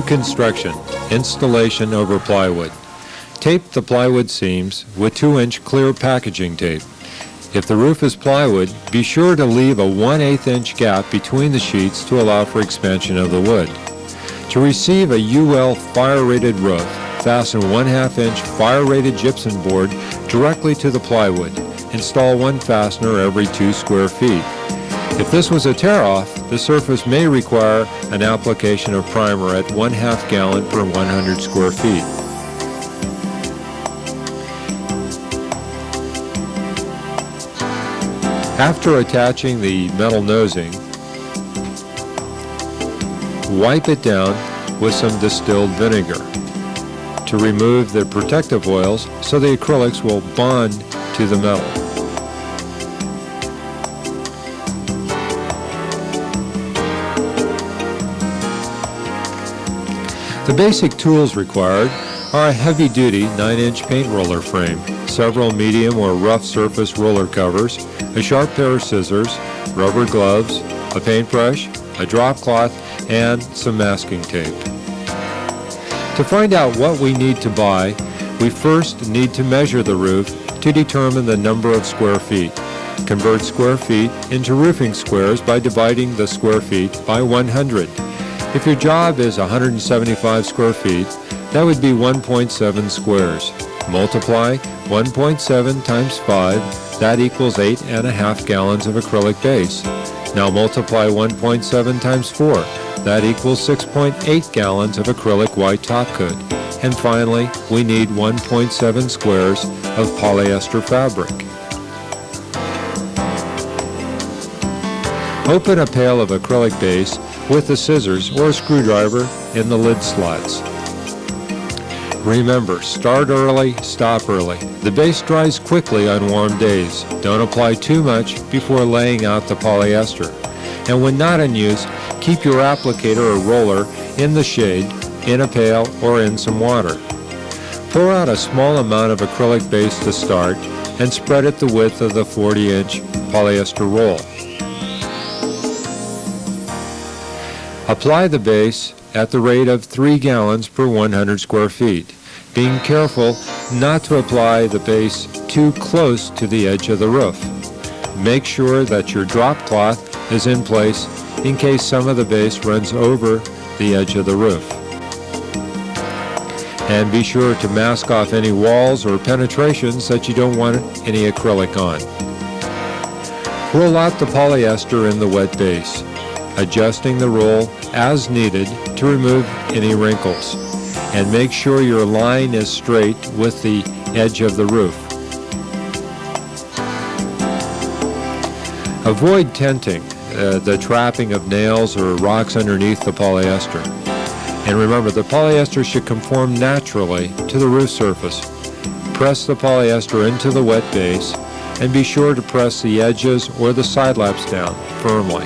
construction, installation over plywood. Tape the plywood seams with 2-inch clear packaging tape. If the roof is plywood, be sure to leave a 1/8 inch gap between the sheets to allow for expansion of the wood. To receive a UL fire-rated roof, fasten 1/2 inch fire-rated gypsum board directly to the plywood. Install one fastener every 2 square feet. If this was a tear-off, the surface may require an application of primer at 1/2 gallon per 100 square feet. After attaching the metal nosing, wipe it down with some distilled vinegar to remove the protective oils so the acrylics will bond to the metal. The basic tools required are a heavy-duty 9-inch paint roller frame, several medium or rough surface roller covers, a sharp pair of scissors, rubber gloves, a paintbrush, a drop cloth, and some masking tape. To find out what we need to buy, we first need to measure the roof to determine the number of square feet. Convert square feet into roofing squares by dividing the square feet by 100. If your job is 175 square feet, that would be 1.7 squares. Multiply 1.7 times 5, that equals 8.5 gallons of acrylic base. Now multiply 1.7 times 4, that equals 6.8 gallons of acrylic white top coat. And finally, we need 1.7 squares of polyester fabric. Open a pail of acrylic base with a scissors or a screwdriver in the lid slots. Remember, start early, stop early. The base dries quickly on warm days. Don't apply too much before laying out the polyester. And when not in use, keep your applicator or roller in the shade, in a pail, or in some water. Pour out a small amount of acrylic base to start and spread it the width of the 40-inch polyester roll. Apply the base at the rate of 3 gallons per 100 square feet, being careful not to apply the base too close to the edge of the roof. Make sure that your drop cloth is in place in case some of the base runs over the edge of the roof. And be sure to mask off any walls or penetrations that you don't want any acrylic on. Roll out the polyester in the wet base, adjusting the roll as needed to remove any wrinkles. And make sure your line is straight with the edge of the roof. Avoid tenting, the trapping of nails or rocks underneath the polyester. And remember, the polyester should conform naturally to the roof surface. Press the polyester into the wet base and be sure to press the edges or the side laps down firmly.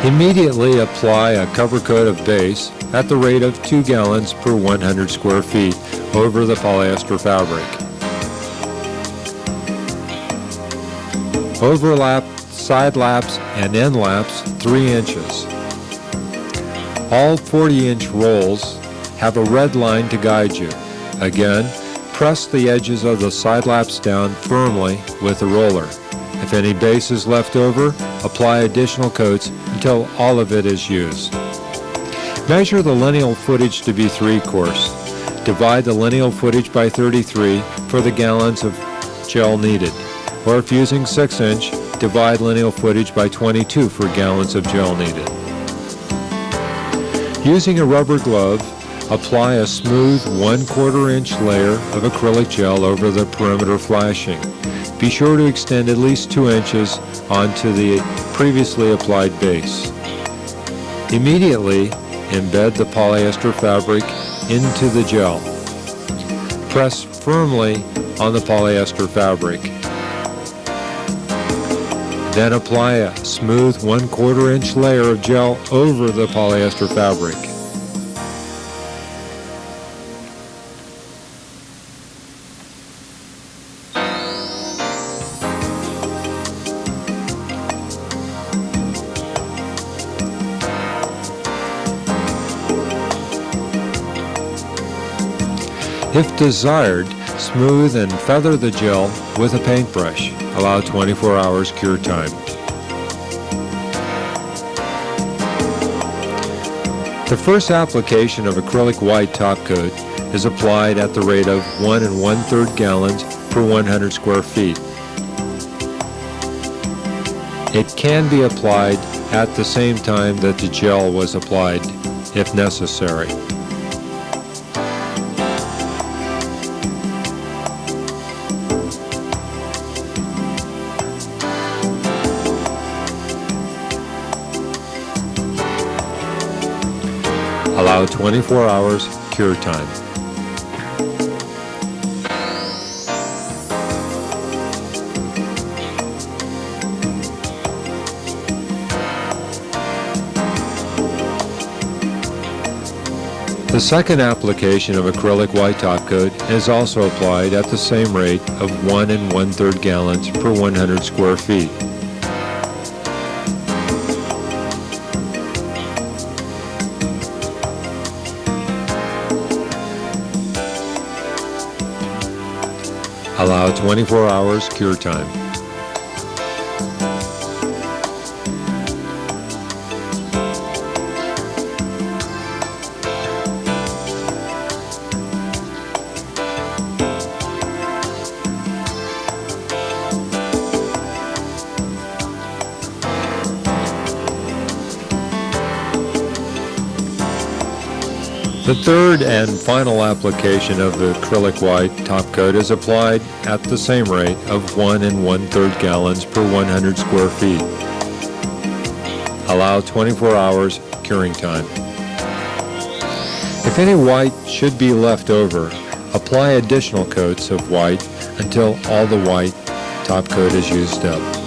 Immediately apply a cover coat of base at the rate of 2 gallons per 100 square feet over the polyester fabric. Overlap side laps and end laps 3 inches. All 40-inch rolls have a red line to guide you. Again, press the edges of the side laps down firmly with the roller. If any base is left over, apply additional coats until all of it is used. Measure the lineal footage to be 3/4. Divide the lineal footage by 33 for the gallons of gel needed. Or if using 6-inch, divide lineal footage by 22 for gallons of gel needed. Using a rubber glove, apply a smooth 1/4 inch layer of acrylic gel over the perimeter flashing. Be sure to extend at least 2 inches onto the previously applied base. Immediately, embed the polyester fabric into the gel. Press firmly on the polyester fabric. Then apply a smooth 1/4 inch layer of gel over the polyester fabric. If desired, smooth and feather the gel with a paintbrush. Allow 24 hours cure time. The first application of acrylic white top coat is applied at the rate of 1 1/3 gallons per 100 square feet. It can be applied at the same time that the gel was applied, if necessary. Allow 24 hours cure time. The second application of acrylic white top coat is also applied at the same rate of 1 1/3 gallons per 100 square feet. Allow 24 hours cure time. The third and final application of the acrylic white top coat is applied at the same rate of 1 1/3 gallons per 100 square feet. Allow 24 hours curing time. If any white should be left over, apply additional coats of white until all the white top coat is used up.